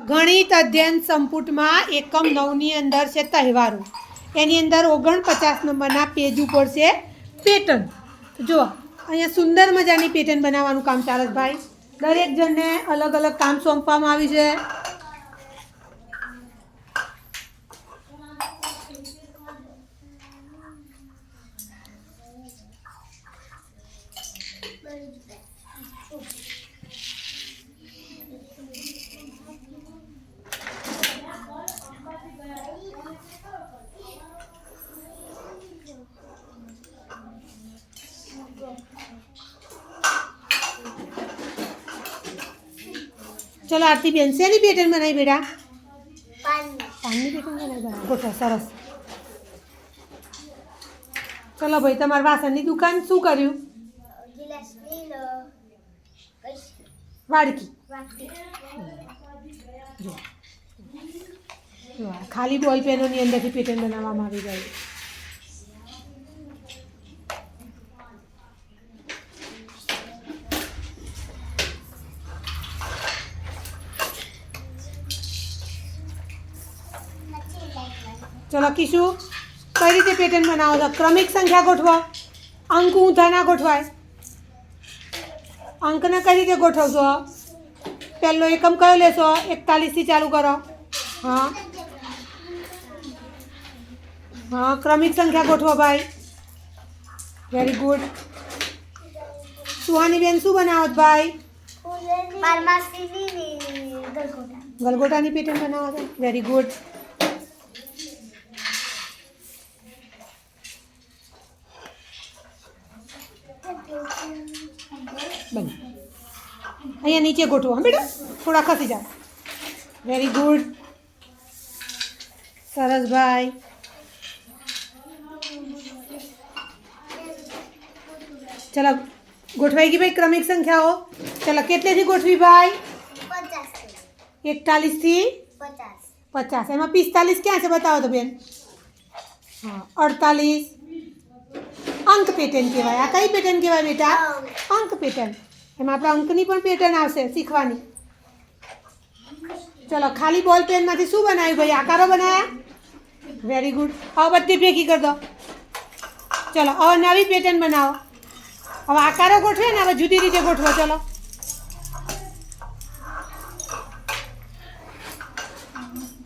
ગણિત અધ્યયન સંપુટમાં એકમ 9ની અંદર છે તહેવારો. એની અંદર 49 નંબરના પેજ ઉપર છે પેટર્ન. જો અહીંયા સુંદર મજાની પેટર્ન બનાવવાનું કામ ચાલે છે ભાઈ. દરેક જણને અલગ અલગ કામ સોંપવામાં આવ્યું છે. चलो आरती बेन शેની પેટર્न बनाई बेटा पानी पेटर्न बनाई बराबर गोठो सरस चलो भाई તમાર વાસણની દુકાન શું કર્યું વાડકી જો ખાલી બોલ પેનોની અંદરથી પેટર્ન બનાવવામાં આવી ગઈ चलो किशु कई रीते पेटर्न बनावो छो क्रमिक संख्या गोठवो अंक ऊंधा ना गोठवाय अंक ने कई रीते गोठवशो पहलो एकम कयो लेशो 41 थी चालू करो हाँ हाँ क्रमिक संख्या गोठवो भाई वेरी गुड सुहानी बेन शू बनावो भाई गलगोटानी पेटर्न बनावो छो वेरी गुड बन अँ नीचे गोठो हाँ बेटा थोड़ा खसी जाओ वेरी गुड सरस भाई चलो गोठवाई गई भाई क्रमिक संख्या हो चलो केटले थी गोठवी भाई 41 थी 50 एम 45 क्या से बताओ तो बेन हाँ 48 अंक पेटर्न कहवाय आ कई पेटर्न कहवाय बेटा अंक पेटर्न एम आप अंकनी पण पेटर्न आवशे सीखवानी चलो खाली बॉल पेन मांथी शुं बनाव्युं भाई आकारो बनाया वेरी गुड हवे बधी भेगी कर दो चलो हवे नवी पेटर्न बनावो हवे आकारो गोठवे ने हवे जुदी रीते गोठवो चलो